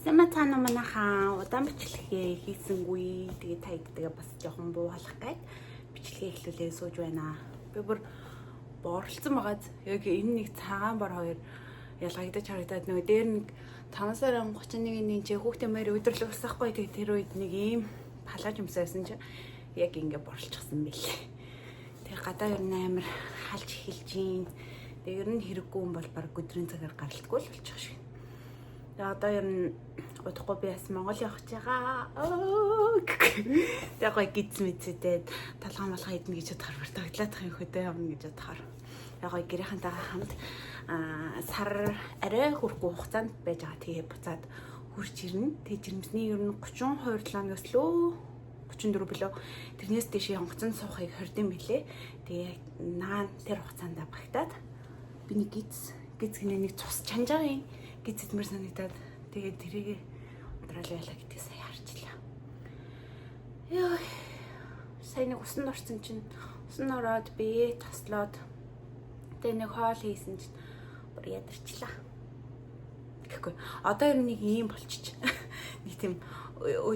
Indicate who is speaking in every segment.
Speaker 1: Саматана манайхаа удаан бичлэгээ хийсэнгүй. Тэгээ таягдгаа бас жоохон буугалах гээд бичлэгээ эхлүүлээ сууж байна. Би бүр борлцсон байгаад яг энэ нэг цагаан бар хоёр ялгагдаж харагдаад нөгөө дээр нэг 5 сарын 31-ний чи хүүхдээ мээр өдөрлөг басахгүй. Тэгээ тэр үед нэг ийм палаж юмсаасан чи яг ингэ борлцчихсан байлээ. Тэгээ гадаа ер нь амар халж эхэлж гин. Тэгээ ер нь хэрэггүй юм бол баг өдрийн цагаар гаралтгүй л болчих шиг. Тэгээ одоо ер нь удахгүй би бас Монгол явах гэж байгаа. Тэгээ гой гиз мэдсэдээд талгаан малгай идэнэ гэж бодохоор бартагдлаадах юм хөдөө явна гэж бодохоор. Тэгээ гой гэрийнхэнтэйгээ хамт сар арай хүрхгүй хугацаанд байж байгаа. Тэгээ буцаад хурж ирнэ. Тэгээ жирэмсний ер нь 32 лоноос лөө 34 билүү. Тэрнээс дэш онгоцон суухыг хордсон билээ. Тэгээ наан тэр хугацаанд багтаад би нэг гиз гинэ нэг цус чанж байгаа юм. Гиз эдмэр санагдаад тэгээд тэрийг унтраал байлаа гэдгийг сая харчлаа. Яа. Сайн нэг усан орсон чинь усан ороод би таслаад тэгээд нэг хоол хийсэн чинь бүр ядарчлаа. Тэгэхгүй. Одоо ер нь нэг юм болчих. Нэг тийм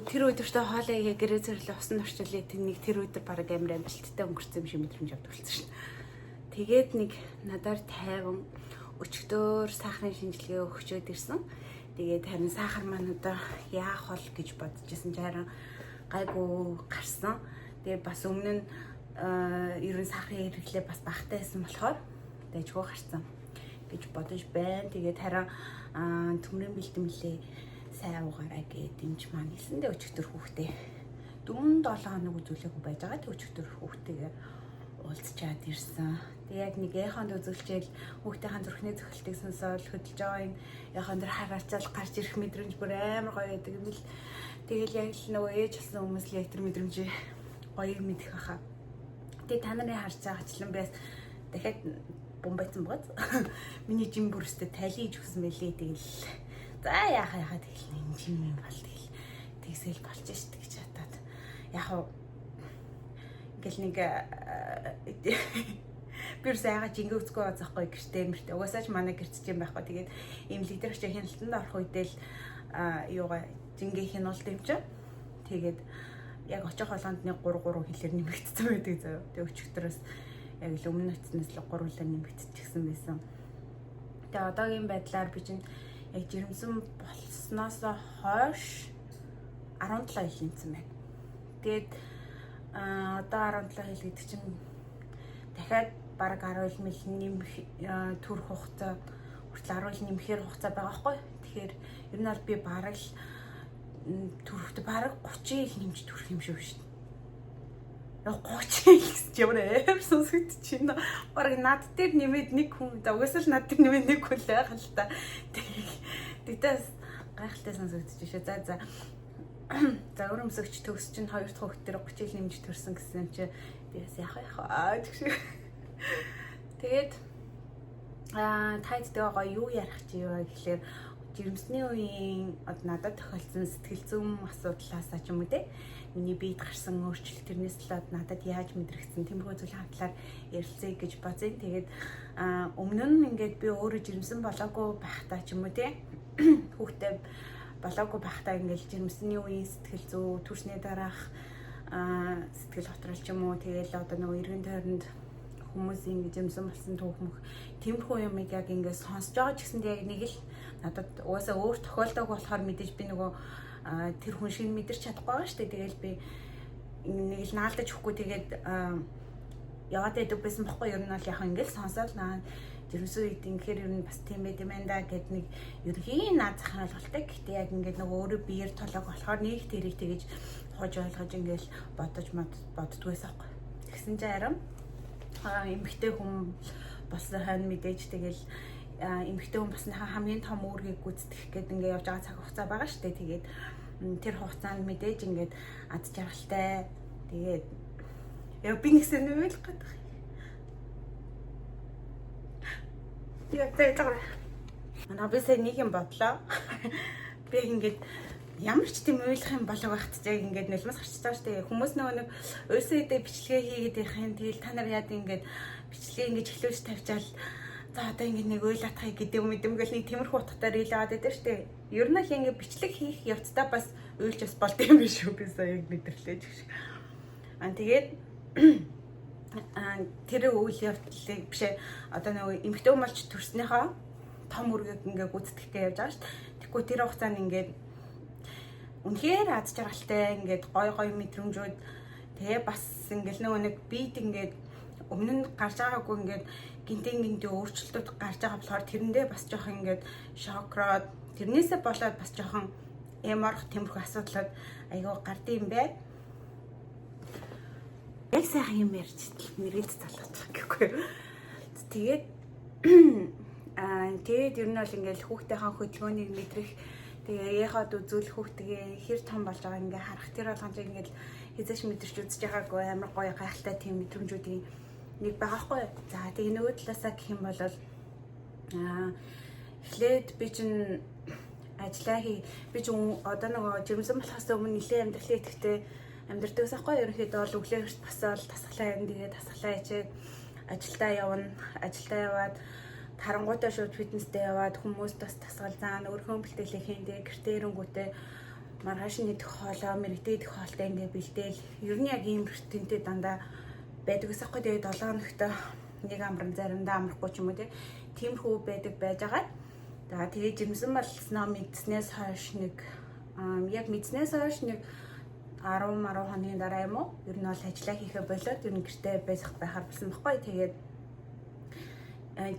Speaker 1: тэр өдөртөө хоолоо хийгээ гэрээ зэрлээ усан орчлээ. Тэр нэг тэр өдөр баг амар амжилттай өнгөрсөн юм шиг мэдрэмж авдаг болсон шин. Тэгээд нэг надаар тайван өчигдөр сахарын шинжилгээ өгчөөд ирсэн. Тэгээд харин сахар маань одоо яах бол гэж бодчихсон чи харин гайгүй гарсан. Тэгээд бас өмнө нь ерөн сахарын хэрэглээ бас багтаа байсан болохоор дэжгүй гарсан гэж бодож байна. Тэгээд харин төмрийн бэлтгэлээ сайн уугаарай гэдэг дэмж маань хэлсэндээ өчигдөр хүүхдээ 4-7 хоног үзүүлээгүй байж байгаа. Тэг өчигдөр хүүхдтэйгээ уулзчаад ирсэн. Тэг яг нэг яханд үзүүлчихэл хүүхдийн зүрхний цохилтыг сонсоод хөдөлж байгаа юм. Яхан дээр хараачаал гарч ирэх мэдрэмж бүр амар гоё байдаг юм л. Тэгэл яг л нөгөө ээж болсон хүмүүс л яг тэр мэдрэмжээ гоёг мэдэх хаа. Тэг та нарын харж байгаачлан бас дахиад бомбайсан бод. Миний жим бүрстэй тайлж өгсөн байлээ. Тэгэл за яхаа тэгэл энэ жим юм бол тэгэл тэгсэл болж штт гэж хатаад. Яг ингээл нэг бэр сайгаа жингээ үзгүй байцахгүй гэртээ мэртээ угаасаа ч манай гэрч юм байхгүй. Тэгээд ийм лидер чи хяналтанд орох үедээ л юугаа жингээ хянуулт юм чи. Тэгээд яг очих болгонд нэг 3 хэлээр нэмэгдсэн байдаг заяа. Тэгээд өчигдөрөөс яг л өмнө утаснаас л 3 хэлээр нэмэгдчихсэн байсан. Тэгээд одоогийн байдлаар би чинь яг жирэмсэн болсноос хойш 17 хил нэмсэн байна. Тэгээд одоо 17 хил гэдэг чинь дахиад бараг 10 мил нэмэх төрөх хугацаа хүртэл 10 нэмэхээр хугацаа байгаа байхгүй. Тэгэхээр ер нь бол би бараг л төрөхтэй бараг 30 ил нэмж төрөх юм шиг шүү дээ. Яг 30 ил гэж ямар сонсогдож байна. Бараг над дээр нэмээд нэг хүн угаасаа л над дээр нэмээд нэг хүн л байх л та. Тэгтээс гайхалтай сонсогдож шүү. За өрөмсөгч төгс чинь 2 дахь хүүхд дээр 30 ил нэмж төрсөн гэсэн чи би бас яах тэгш. Тэгээд тайдтай байгаа юу ярих чи юу гэхлээр жирэмсний үеийн од надад тохиолдсон сэтгэл зүйн асуудлаасаа ч юм уу те миний биед гарсан өөрчлөлт тэрнээс л надад яаж мэдрэгдсэн тиймэрхүү зүйлийн хатлаар ярилцъя гэж бодъё. Тэгээд өмнө нь ингээд би өөрөө жирэмсэн болоогүй байхдаа ч юм уу те хүүхдээ болоогүй байхдаа ингээд жирэмсний үеийн сэтгэл зүй төрсний дараах сэтгэл готрол ч юм уу тэгэл одоо нөгөө эргэн тойронд хүмүүс ингэж юмсан болсон түүхмөх тиймэрхүү юм яг ингэ сонсож байгаа ч гэсэн яг нэг л надад угаасаа өөр тохиолдог болохоор мэдээж би нөгөө тэр хүн шиг мэдэрч чадахгүй байгаа шүү дээ. Тэгэл би нэг л наалдаж өгөхгүй тэгээд яваад байдаг байсан бохгүй ер нь бол яг ингэ л сонсоод наа жирэмсэн үед ингэхээр ер нь бас тийм байт юм байна да гэд нэг ерөнхийн наад захын ойлголттой. Гэхдээ яг ингэ нөгөө өөрөө биеэр толог болохоор нэг тэрийг тэгэж хож ойлгож ингээл боддгоос аахгүй. Тэгсэн чинь харин эмэгтэй хүн болсон хань мэдээж тэгэл эмэгтэй хүн басныхаа хамгийн том үүргийг гүйцэтгэх гэдэг ингээ явж байгаа цаг хугацаа байгаа шүү дээ. Тэгээд тэр хугацаанд мэдээж ингээд ад жаргалтай тэгээд яа би нэгсэн нэмэл гадах. Яг тэгээрээ. Манай би сая нэг юм бодлоо. Би ингээд ямар ч тийм ойлгох юм болов байхад яг ингээд нулимс гарчиж байгаа шүү дээ. Хүмүүс нөгөө нэг өөсөөдөө бичлэгээ хийгээд байх юм. Тэгэл та нар яад ингээд бичлэгээ ингээд эхлүүлж тавьчаал. За одоо ингээд нэг ойлаатахыг гэдэг юм гэл нэг тиймэрхүү утгатай рил аваад байдаг шүү дээ. Ер нь л ингээ бичлэг хийх явцдаа бас уйлж бас болд юм биш үү гэсэн яг мэдэрлээ гэх шиг. Тэгээд тэр үйл явдлыг бишээ одоо нөгөө эмэгтэй хүмүүс төрснийхөө том үргийг ингээ гүйцэтгэхтэй явж байгаа шүү дээ. Тэгэхгүй тэр хугацаанд ингээд үнэхээр аз жаргалтай ингээд гой мэдрэмжүүд тэгээ бас ингээл нөгөө нэг бит ингээд өмнө нь гарч байгаагүй ингээд гинтийн өөрчлөлтүүд гарч байгаа болохоор тэрэндээ бас жоохон ингээд шокроод тэрнээсээ болоод бас жоохон эморх тэмхүү асуудлууд айгаа гардыг юм бэ. Яг сайхан юм ярьж мэрэгд залгаж байгаа гэхгүй. Тэгээд тэгээд ер нь бол ингээл хүүхдийнхээ хөдөлгөөнийг мэдрэх тэгээ яхад үзүүл хүүхдгээ хэр том болж байгаа ингээ харах тэр болгоомж ингээл хязгаарч мэдэрч үзэж байгаагүй амар гоё гайхалтай тийм мэдрэмжүүдийн нэг байгаахгүй. За тэгээ нөгөө талаасаа гэх юм бол эхлээд би чинь ажиллаа би чинь одоо нөгөө жирэмсэн болохоос өмнө нэлээд амьдралын идэвхтэй амьдрдагс ахгүй ерөнхийдөө бол өглөө эрт босоод тасглаа юм тэгээд тасглаа ичээд ажилдаа явна. Ажилдаа яваад тарангуудаа шууд фитнестэй яваад хүмүүс бас тасгал заана өөрхөн бэлтгэлээ хийндээ гэртээ ирэнгүүтээ маргааш нэгдэх хоолоо мэрэгдээд идэх хоолтой ингээ бэлдээл ер нь яг ийм рутинтэй дандаа байдаг ус ахгүй тэгээд 7 хоногт нэг амран заримдаа амрахгүй ч юм уу тиймэрхүү байдаг байж байгаа. За тэгээд жимсэн болсноо мэдснээс хойш нэг яг мэдснээс хойш нэг 10 хоногийн дараа юм уу ер нь бол ажиллаа хийхэ болоод ер нь гэртээ байхаар болсон байхгүй. Тэгээд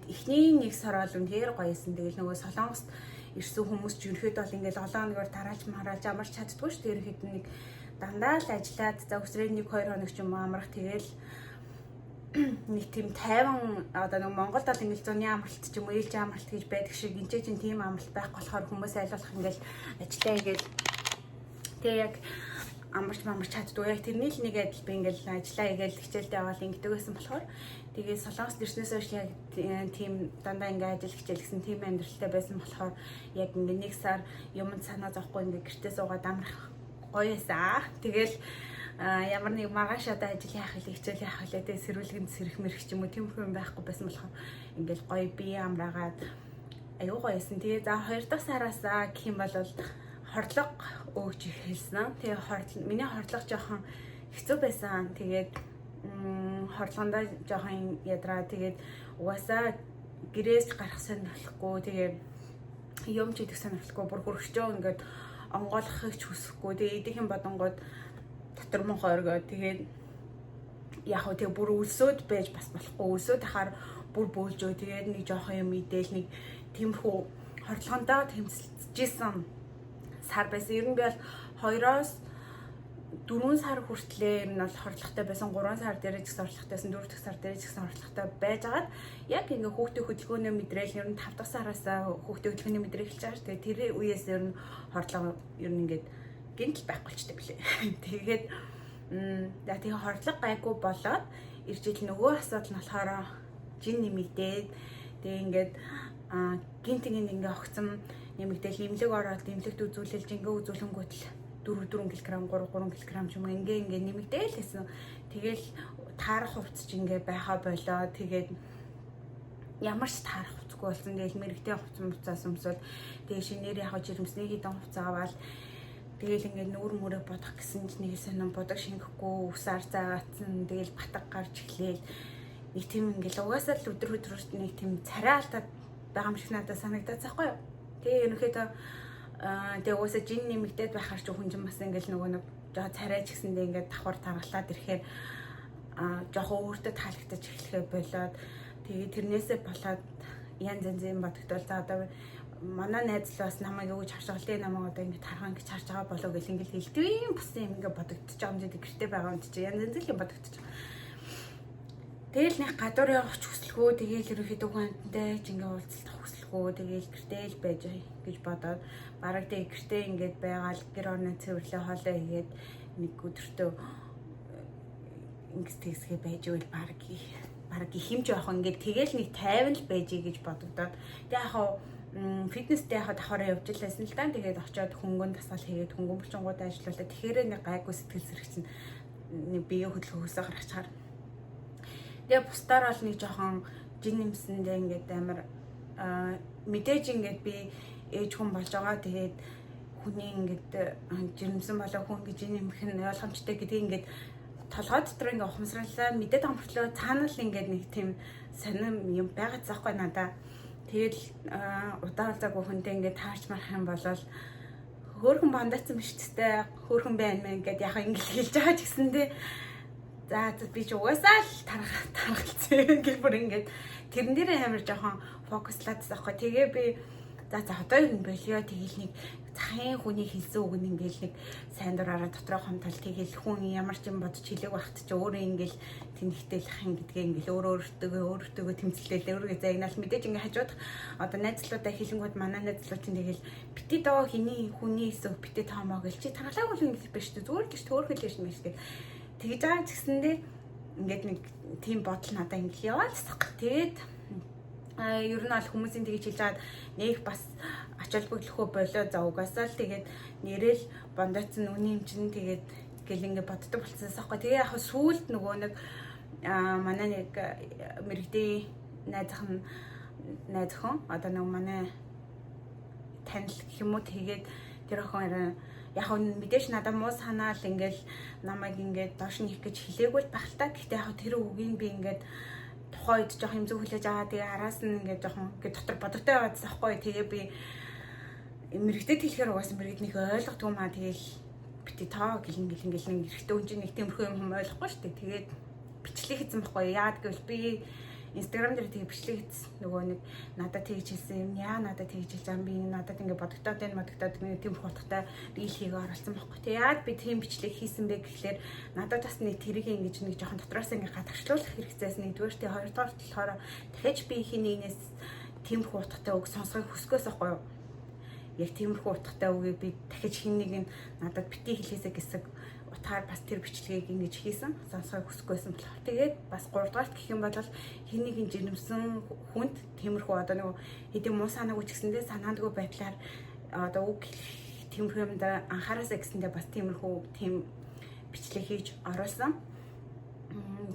Speaker 1: эхний нэг сар бол үнээр гоёсэн. Тэгэл нөгөө Солонгост ирсэн хүмүүс ч ерөөхдөө бол ингээл 7 хоногор тарааж марааж амарч чаддгүй шүү дээ. Ерөөхдөө нэг дандаа л ажиллаад за өсрөө 1-2 хоног ч юм уу амрах тэгэл нэг тийм 50 одоо нэг Монголд бол ингээл зуны амралт ч юм уу ээлж амралт гэж байдаг шиг энэ чинь тийм амралт байхгүй болохоор хүмүүс айлуулах ингээл ажиллаа хийгээл тэг яг амарч чаддгүй яг тэрний л нэг адил би ингээл ажиллаа хийгээл хичээлдээ аваад ингэдэг байсан болохоор тэгээ Солонгост ирснээс хойш яг тийм дандаа ингээ ажил хичээл гэсэн тийм амьдралтай байсан болохоор яг ингээ нэг сар юмд санаа зовхгүй ингээ гэртээ суугаад амрах гоё эсаа. Тэгэл ямар нэг маргааш одоо ажил яах вэ хичээл яах вэ тэгээ сэрүүлгэнд сэрэх мэрэх ч юм уу тийм хүн байхгүй байсан болохоор ингээл гоё бие амраагаад аюу гоё эсэн. Тэгээ за 2 дахь сараас гэх юм бол хордлого өгч эхэлсэн. Тэгээ миний хордлого жоохон хэцүү байсан. Тэгээд хордлогондоо жоохон ядраа тэгээд угаасаа гэрээс гарах сонирхолгүй тэгээд юм ч идэх сонирхолгүй бүр хөргөчөө ингээд онгойлгохыг ч хүсэхгүй тэгээд идэх юм бодонгууд дотор мөн хоргоо тэгээд яг хөө тэг бүр өлсөд байж бас болохгүй өлсөд ахаар бүр бөөлжөө тэгээд нэг жоохон юм идээл нэг тиймэрхүү хордлогондоо тэмцэлжсэн сар байсан. Ер нь би бол 2-оос 4 сар хүртлээр нь бол хордлоготой байсан. 3 сар дээр ч гэсэн хордлоготойсэн, 4 дахь сар дээр ч гэсэн хордлоготой байжгаад яг ингээ хүүхдийн хөдөлгөөний мэдрээл ер нь 5 дахь сараас хүүхдийн хөдөлгөөний мэдрээ эхэлж байгаа шүү. Тэгээ тэр үеэс ер нь хордлого ер нь ингээд гинтл байхгүй болчтой билээ. Тэгээд за тэгээ хордлого гайгүй болоод иржил нөгөө асуудал нь болохоор жин нэмэгдээд тэгээ ингээд гинтийн ингээ огцом нэмэгдээл имлэг ороод имлэгт үзүүлэлж ингээ үзүүлэнгүүт л 4 кг 3 кг ч юм ингээ нэмэгдээл гэсэн. Тэгэл таарах хувцс ч ингээ байхаа болоо. Тэгээд ямар ч таарах хувцсгүй болсон. Тэгэл мэрэгтэй хувцас өмсөд тэгээ шинээр яг жирэмсний хідэн хувцас аваад тэгэл ингээ нүүр мөрөө бодох гэсэн ч нэг сонин бодог шингэхгүй усаар заагаацсан. Тэгэл батг гарч эхлээл нэг тийм ингээл угаасаа л өдөр нэг тийм царай алдаад байгаа юм шиг надад санагдаад байхгүй юу. Тэгээ ерөнхийдөө тэгээ уусаа жин нэмэгдээд байхаар ч хүн бас ингээл нөгөө нэг жоо царайч гэсэндээ ингээд давхар таргалаад ирэхээр жоохон өөртөө таалагдаж эхлэхээ болоод тэгээ тэрнээсээ болоод янз янзын бодогдвол за одоо манай найз л бас намайг өгч хашаалтын намайг одоо ингээд тархан гэж харж байгаа болоо гэл ингээд хэлтвийн бүсэн юм ингээд бодогдож байгаа юм дээ гэртээ байгаа юм чи янз янз юм бодогдож байгаа. Тэгэл нэг гадуур явах ч хүсэлгүй тэгээл ерөнхийдөө хүнтэй ч ингээд уулзалтах хүсэлгүй тэгээл гэртээ л байж гэж бодоод бараг тэг гэртээ ингээд байгаал гэр орны цэвэрлээ хоолой хийгээд нэг өдөртөө ингээд тэгсгээ байж ивэл бараг ихэмж явах ингээд тэгэл нэг 50 л байж гэж бодогдоод тэг яг фитнестэй яг давхараа явж лээсэн л да. Тэгээд очиод хөнгөн тасгал хийгээд хөнгөн булчингуудаа ажиллуулаад тэгэхээр нэг гайгүй сэтгэл зэрэгцэн нэг бие хөдөлгөөсөө гаргачаар тэгээ бусдаар бол нэг жоохон жин нэмсэндээ ингээд амар мэдээж ингээд би ээж хүн болж байгаа. Тэгээд хүний ингээд жирэмсэн болоо хүн гэж нэмэх нь ойлгомжтой гэдгийг ингээд толгой дотор ингээд ухамсарлаа мэдээд амтлаа цаана л ингээд нэг тийм сонирм юм байгаад заахгүй надаа. Тэгэл удаалзаагүй хүнтэй ингээд таарч марах юм бол хөөрхөн бандацсан биш тээ хөөрхөн байна мэн ингээд яг ингээд хэлж байгаа ч гэсэндээ за би ч угаасаа л тархалцсан гэх бүр ингээд тэрэн дээр амар жоохон фокуслаадсан байхгүй. Тэгээ би за одоо юм болио тэгэл нэг захын хүний хэлсэн үг нь ингээл нэг сайн дураараа дотроо хомтол тэгэл хүн ямар ч юм бодож хэлээг байхад ч өөрөө ингээл тэнхтэлэх юм гэдгээ ингээл өөртөө тэмцэлтэй өөргөө загнаал мэдээж ингээ хажууд одоо найзлуудаа хэлэнгүүд манай найзлууд чинь тэгэл бити доо хиний хүний эсэх бити таамаа гэл чи таглаагүй юм биш шүү зүгээр гэж төөрхөл юм шиг тэгж байгаа гэсэндээ ингээд нэг тийм бодол надаа ингээл яваалцдаг. Тэгээд ер нь аль хүмүүсийн тэгж хэлж байгаад нэг бас ачаал бүглэхөө болоо за угаасаа л тэгээд нэрэл бандацсан үний юм чинь тэгээд гэл ингээд боддог болчихсон байхгүй. Тэгээ яг сүүлд нөгөө нэг манай нэг мэрэгдээ найз охин одоо нэг манай танил гэх юм уу тэгээд тэр охин яг нь мэдээж надад муу санаал ингээд намайг ингээд доош нь хийх гэж хэлээгүй байх л та. Гэхдээ яг тэр үгийг би ингээд тухайд жоох юм зүг хүлээж аваа. Тэгээ араас нь ингээд жоохон ингээд дотор бодогтой байгаадсан байхгүй. Тэгээ би мэрэгдэд хэлэхээр угаасан мэрэгднийг ойлгохгүй маа. Тэгээл бити таа гэл нэг эрэгтэй хүн чинь нэг тиймэрхүү юм ойлгохгүй шүү дээ. Тэгээд бичлэг хийсэн байхгүй. Яагаад гэвэл би Instagram дээр тэгээ бичлэг хийсэн нөгөө нэг надад тэгж хэлсэн юм яа надад тэгж хэлж байгаа би надад ингээд бодогдоод нэг тийм хутгатай рил хийгээ оруулсан байхгүй. Тэгээ яад би тийм бичлэг хийсэн бэ гэхлээр надад бас нэг тэрийг ингэж нэг жоохон дотроос ингээд гадагшлуулах хэрэгцээс нэгдүгээр тий хоёрдугаар болохоор дахиж би хинээс тийм хутгатай үг сонсохыг хүсгээс байхгүй юу. Яг тиймэрхүү утгатай үгийг би дахиж хин нэг нь надад бити хэлээсэ гэсэн утгаар бас тэр бичлэгийг ингэж хийсэн сонсохыг хүсэхгүйсэн болохоор тэгээд бас 3 дугаарт гэх юм бол хин нэг нь жирэмсэн хүнд тиймэрхүү одоо нэг хэдийн муу санаагүй ч гэсэндээ санаандгүй байдлаар одоо үг тиймэрхүү юмд анхаараасаа гэсэндээ бас тиймэрхүү тийм бичлэг хийж оруулсан.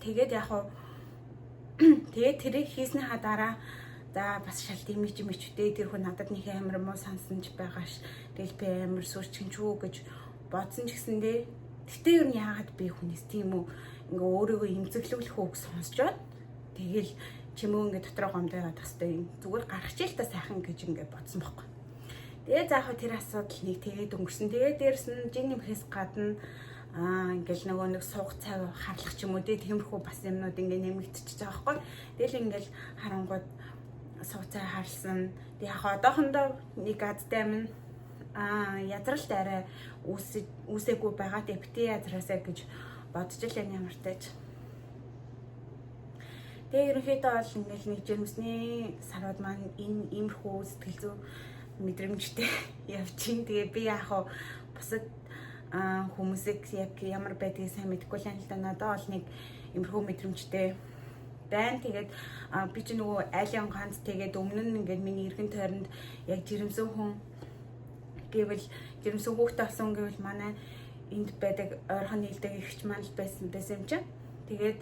Speaker 1: Тэгээд яг хуу тэгээд тэрийг хийснийхаа дараа за бас шал димичтэй тэр хүн надад нэг амар муу сансан ч байгааш тэгэл би амар сүрчгэнчүү гэж бодсон ч гэсэндээ тэгтээ ер нь яагаад би хүнээс тийм үү ингээ өөрийгөө имзэглүүлэх үг сонсч бод тэгэл чимөө ингээ дотроо гомдоо яваад тастай зүгээр гарах чил та сайхан гэж ингээ бодсон байхгүй. Тэгээ заахаа тэр асуудал нэг тэгээд өнгөрсөн. Тэгээ дээрс нь жин нэмэхээс гадна ингээл нөгөө нэг суух цай харлах ч юм уу тиймэрхүү бас юмнууд ингээ нэмэгдчихэж байгаа байхгүй. Тэгэл ингээл харангууд сууцаа харсан. Тэг яг одоохондоо нэг адтай минь язралт арай үсээгүй байгаа тэг бити язраасаа гэж бодож л ямар тааж. Тэгээ ерөнхийдөө бол ингээл нэг жирэмсний сарууд маань энэ иймэрхүү сэтгэл зүй мэдрэмжтэй явчихин. Тэгээ би яг бусад хүмүүсийг яг ямар байдгийг сайн мэдэхгүй л юм л да. Надад бол нэг иймэрхүү мэдрэмжтэй байна. Тэгээд би ч нөгөө айлын ганц тэгээд өмнө нь ингээд миний эргэн тойронд яг жирэмсэн хүн гэвэл жирэмсэн хүүхдээ авсан гэвэл манай энд байдаг ойрхон нийлдэг ихч маань байсан юм чинь. Тэгээд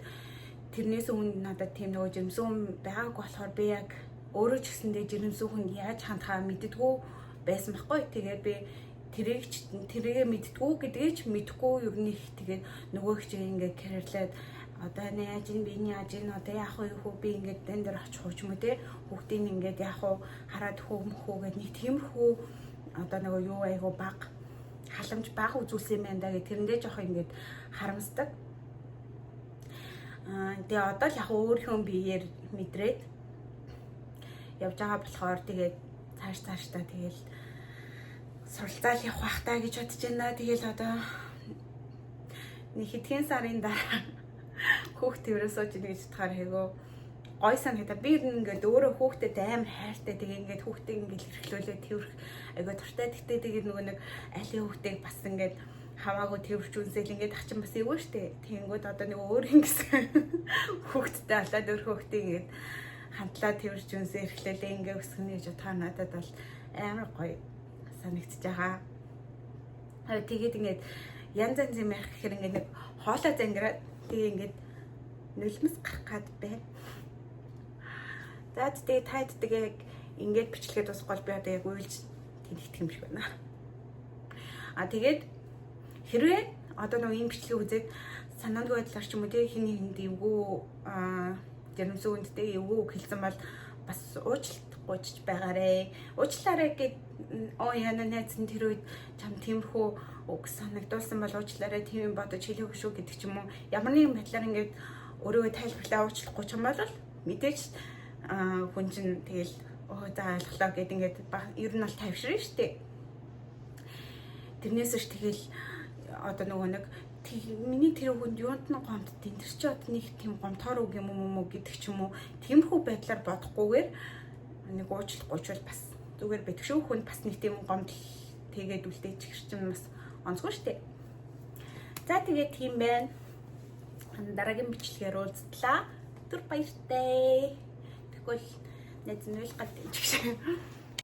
Speaker 1: тэрнээс өмнө надад тийм нөгөө жирэмсэн хүн байгаагүй болохоор би яг өөрөө ч гэсэндээ жирэмсэн хүнд яаж хандхаа мэддэггүй байсан байхгүй. Тэгээд би тэрийг мэддэггүй гэдгийг ч мэдэхгүй ер нь их тэгээд нөгөө их чинь ингээд карьерлаад одоо яаж ин биний яаж ин одоо яах вэ хөө би ингээд энэ дээр очих уу ч юм уу те хүүхдийн ингээд яах вэ хараад хөө гэдэг нэг тиймэрхүү одоо нөгөө юу айгу баг халамж баг үзүүлсэн юм байна да гэх тэрэндээ жоох ингээд харамсдаг. Тэгээ одоо л яг өөрийнхөө биеэр мэдрээд явж байгаа болохоор тэгээд цааш та тэгэл суралцаал явах бах та гэж бодож байна. Тэгэл одоо нэг хэдхэн сарын дараа хүүхд тэрээ сууж ийн гэж бодохоор хэвөө гой санагдаа. Би ингээд өөрөө хүүхдэд амар хайртай. Тэгээ ингээд хүүхдийг ингээд эрхлүүлээ тэрх айгаа дуртай. Тэгтээ тэгээд нөгөө нэг айлын хүүхдийг бас ингээд хамаагүй тэрвч үнсэл ингээд ах чинь бас эвгүй штэ. Тэнгүүд одоо нэг өөр ингэсэн хүүхдтэй алаад өөр хүүхдийг ингээд хамтлаа тэрвч үнсээ эрхлээлээ ингээд өсгөнө гэж бодохоор надад бол амар гоё санагдчихж байгаа. Тэгээд ингээд янз юм ярих гэхээр ингээд нэг хоолой зангираад тэгээ ингээд нулимс гарах гад байна. За тэгээ таад тэгээ ингээд бичлэгээд бас гол би одоо яг уйлж итгэх юм шиг байна. Тэгээд хэрвээ одоо нэг ийм бичлэгийг үзээд санаандгүй байдлаар ч юм уу тий хин хүнд эвгүй жирэмсэн хүндтэй эвгүй хэлсэн бол бас уучлалт гуйж байгаарэ. Уучлаарай гэд яна найзан тэр үед чам тиймэрхүү үг санагдуулсан бол уучлаарай тийм юм бодож хэлээгүй шүү гэдэг ч юм уу. Ямар нэгэн байдлаар ингээд өөрийгөө тайлбарлаа уучлахгүй ч юм бол мэдээж хүн чинь тэгэл за ойлголоо гэд ингээд ер нь бол тайвширна шүү дээ. Тэрнээс ч тэгэл одоо нөгөө нэг миний тэр хүнд юунд нь гомдтiin тэр чи одоо нэг тийм гомтоор үг юм уу гэдэг ч юм уу тиймэрхүү байдлаар бодохгүйгээр нэг уучлах гуйчвал бас зүгээр байдаг шүү. Хүнд бас нэг тийм гомдол тэгээд үлдээж чинь бас онцгой шүү дээ. За тэгээд тийм байна. Дараагийн бичлэгээр уулзтлаа. Түр баяртай. Тэгвэл найз нь уйлгаад гэж.